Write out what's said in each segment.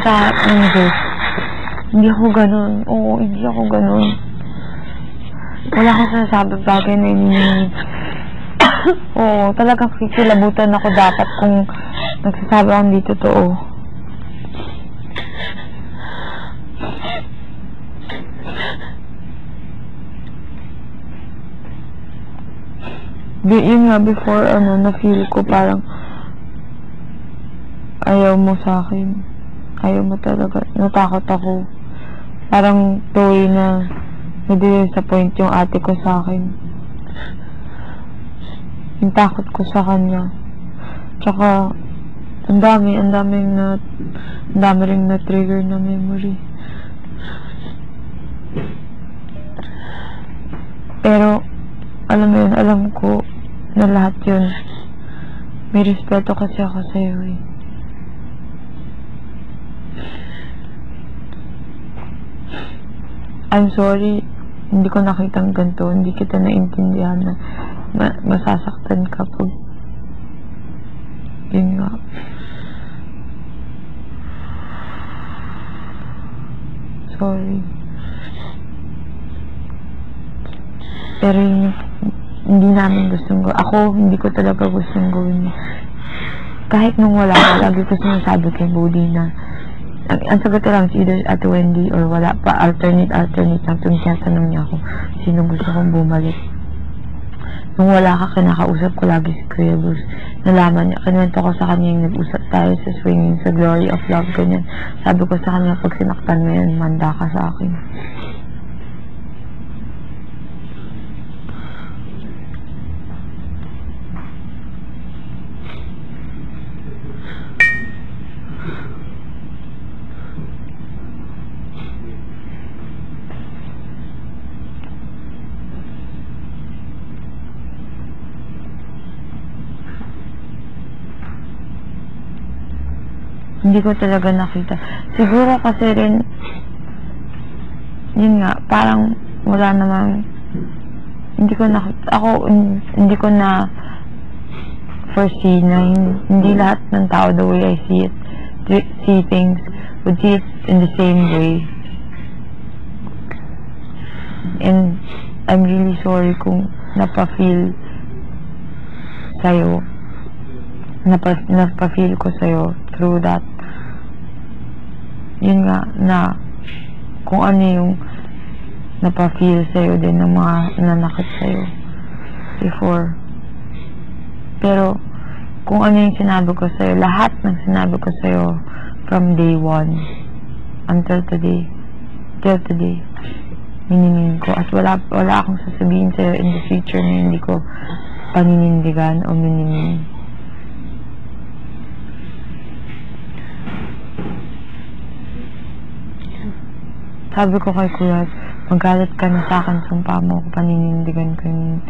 sa akin, Diyos. Hindi ako ganun. Oo, hindi ako ganun. Wala akong sinasabi bagay na oo, talagang kikilabutan ako dapat kung nagsasabi akong di totoo. Yun nga, before, na-feel ko parang ayaw mo sa akin. Ayaw mo talaga. Natakot ako. Parang tuloy na nadi-disappoint yung ate ko sa akin. Yung takot ko sa kanya. Tsaka, ang dami ring na-trigger na memory. Pero, alam mo yun, alam ko na lahat yun. May respeto kasi ako sa'yo eh. I'm sorry, hindi ko nakitang ganito, hindi kita naintindihan na masasaktan ka pag yun nga. Sorry. Pero yun, hindi namin gustong gawin. Ako, hindi ko talaga gustong gawin. Kahit nung wala ka, lagi ko sinasabi kay Bodhi na ang sagot ko lang, either Ate Wendy or wala pa, alternate lang. Tuwing tinatanong niya ako, sino gusto kong bumalik. Nung wala ka, kinakausap ko lagi si Kuya Bruce. Nalaman niya, kinuwento ko sa kanya yung nag-usap tayo sa swinging, sa Glory of Love, ganyan. Sabi ko sa kanya, pag sinaktan mo yan, manda ka sa akin. Hindi ko talaga nakita. Siguro kasi rin, yun nga, parang wala namang, hindi ko na foresee na hindi lahat ng tao, the way I see it, see things, would see it in the same way. And I'm really sorry kung napafeel sa'yo, napafeel ko sa'yo through that. Yun nga, na kung ano yung napafeel sa'yo din ng mga nanakit sa'yo before. Pero kung ano yung sinabi ko sa'yo, lahat ng sinabi ko sa'yo from day one until today, till today, mininin ko. At wala akong sasabihin sa'yo in the future na hindi ko paninindigan o mininin. Sabi ko kay Kuya, magalit ka na sa akin, sumpa mo ako, paninindigan ko yung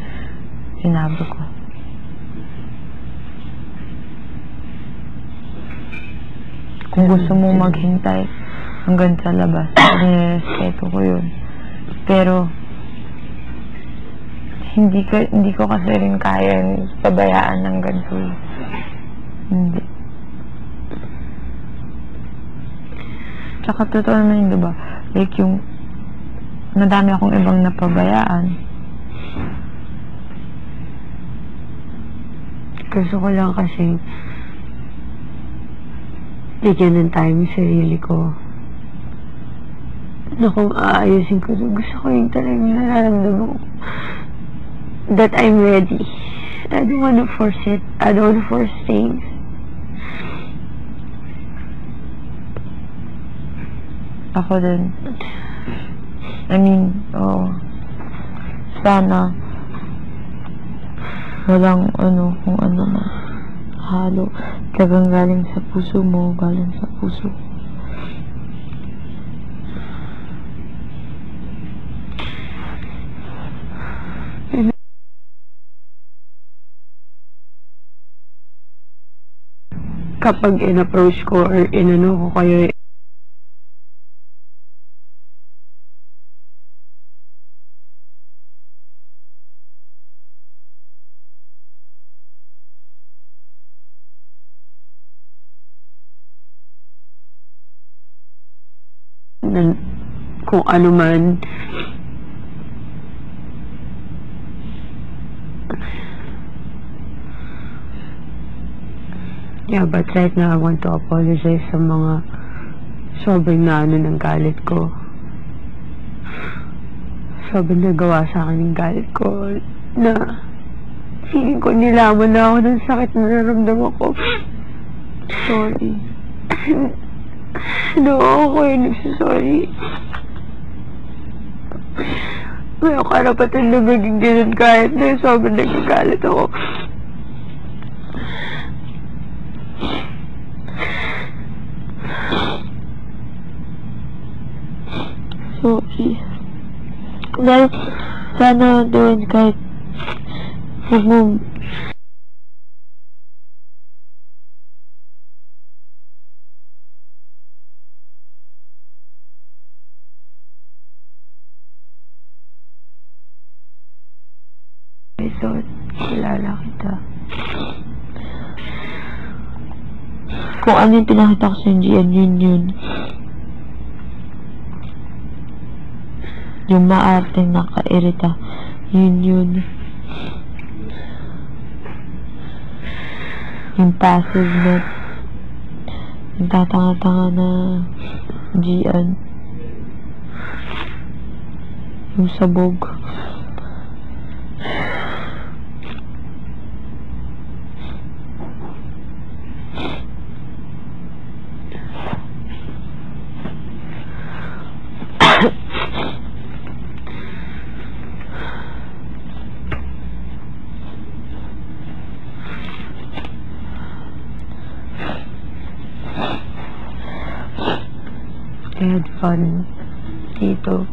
sinabi ko. Kung gusto mo maghintay hanggang sa labas, nirespeto ko yun. Pero, hindi ko kasi rin kaya pabayaan ng ganito. Hindi. Tsaka totoo naman yun, diba? Like yung madami akong ibang napabayaan. Gusto ko lang kasi bigyan ng time yung sarili ko na kung aayusin ko, gusto ko yung talagang nararamdaman ko that I'm ready. I don't want to force it. I don't want to force things. Ako din. I mean, sana walang kung ano man halo. Talagang galing sa puso mo, galing sa puso. Kapag in-approach ko or inano ko kayo, kung ano man. Yeah, but right now I want to apologize sa mga sobrang ng galit ko. Sobrang nagawa sa akin ng galit ko na feeling ko nilaman na ako ng sakit na naramdaman ko. Sorry. No, ako yung nagsasorry. May karapatan na maging ganun kahit na sobrang nagagalit ako. Sorry. Dahil sana doon kahit huwag mo resort, kilala kita. Kung ano yung pinakita ko sa Gian, yun. Yung maarteng nakairita, yun. Yung passive na yung tatanga-tanga na Gian. Yung sabog. I had fun dito.